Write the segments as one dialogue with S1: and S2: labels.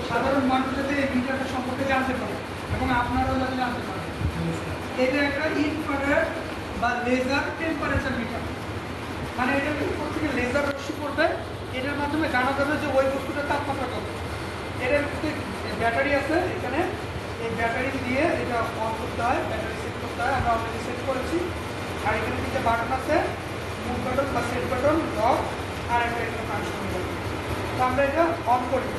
S1: সাধারণ মানুষ যাতে এই মিটারটা সম্পর্কে জানতে পারে এবং আপনারাও যাতে জানতে পারেন। এটা একটা ইনফ্রারেড বা লেজার টেম্পারেচার মিটার, মানে এটার উপর থেকে লেজার রশ্মি পড়বে, এটার মাধ্যমে জানা যাবে যে ওই বস্তুটার তাপমাত্রা কত। এটার মধ্যে ব্যাটারি আছে, এখানে এই ব্যাটারি দিয়ে এটা অন করতে হয়, ব্যাটারি সেট করতে হয়, আমরা অলরেডি সেট করেছি। আর এখানে তিনটে বাটন আছে, মুভ বাটন বা সেট বাটন, লক, আর একটা এখানে ফাংশন বাটন। তো আমরা এটা অন করি।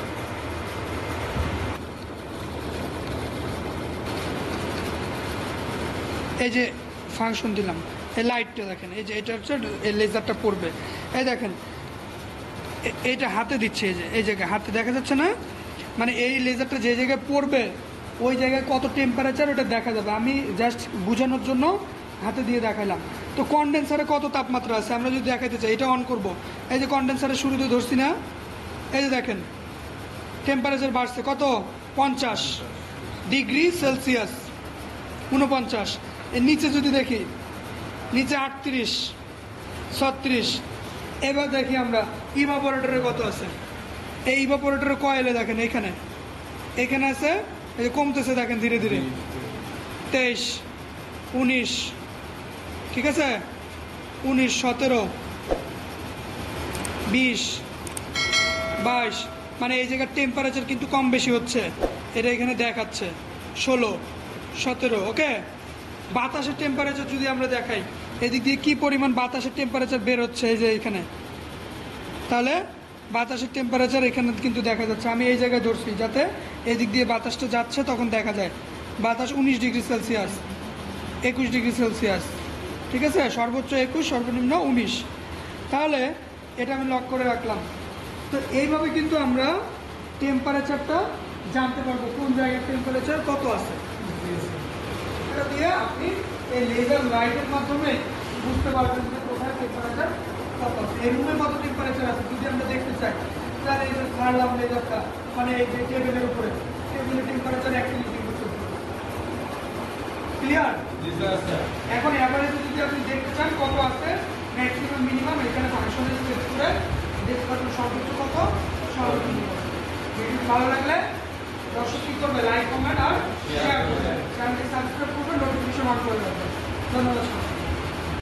S1: এই যে ফাংশন দিলাম, এই লাইটটা দেখেন, এই যে এটা হচ্ছে এই লেজারটা পড়বে, এই দেখেন এইটা হাতে দিচ্ছে, এই জায়গায় হাতে দেখা যাচ্ছে না, মানে এই লেজারটা যে জায়গায় পড়বে ওই জায়গায় কত টেম্পারেচার ওটা দেখা যাবে। আমি জাস্ট বোঝানোর জন্য হাতে দিয়ে দেখালাম। তো কনডেন্সারে কত তাপমাত্রা আছে আমরা যদি দেখাতে চাই, এটা অন করব। এই যে কনডেন্সারের শুরুতে ধরছি না, এই যে দেখেন টেম্পারেচার বাড়ছে কত, 50 ডিগ্রি সেলসিয়াস, 49। এর নিচে যদি দেখি, নিচে 38, 36। এবার দেখি আমরা ইভাপোরেটরে কত আছে। এই ইভাপোরেটরের কয়েলে দেখেন এখানে এখানে আছে, এই যে কমতেছে দেখেন ধীরে ধীরে, 23, 19, ঠিক আছে, 19, 17, 20, 22। মানে এই জায়গার টেম্পারেচার কিন্তু কম বেশি হচ্ছে, এটা এখানে দেখাচ্ছে 16, 17। ওকে, বাতাসের টেম্পারেচার যদি আমরা দেখাই, এদিক দিয়ে কী পরিমাণ বাতাসের টেম্পারেচার বের হচ্ছে এই যে এখানে, তাহলে বাতাসের টেম্পারেচার এখানে কিন্তু দেখা যাচ্ছে। আমি এই জায়গায় ধরছি যাতে এদিক দিয়ে বাতাসটা যাচ্ছে তখন দেখা যায়। বাতাস 19 ডিগ্রি সেলসিয়াস, 21 ডিগ্রি সেলসিয়াস, ঠিক আছে, সর্বোচ্চ 21, সর্বনিম্ন 19। তাহলে এটা আমি লক করে রাখলাম। তো এইভাবে কিন্তু আমরা টেম্পারেচারটা জানতে পারবো, কোন জায়গার টেম্পারেচার কত আছে। এটা দিয়ে আপনি এই লেজার লাইটের মাধ্যমে বুঝতে পারবেন যে কোথায় টেম্পারেচার কত আছে। এই রুমে কত টেম্পারেচার আছে যদি আমরা দেখতে চাই, তাহলে এই যে ছাড়লাম লেজারটা, মানে এই যে টেবিলের উপরে, টেবিলের টেম্পারেচার 1 ডিগ্রি করতে। ক্লিয়ার? এখন অ্যাভারেজে যদি আপনি দেখতে চান কত আছে, ম্যাক্সিমাম মিনিমাম এখানে ফাংশনে সেট করে দেখতে পারবেন সর্বোচ্চ কত, সর্বনিম্ন কত। ভিডিও ভালো লাগলে দর্শক কি করবে, লাইক, কমেন্ট আর শেয়ার করবে, চ্যানেলটি সাবস্ক্রাইব করবে, নোটিফিকেশন অন করে রাখবেন। ধন্যবাদ।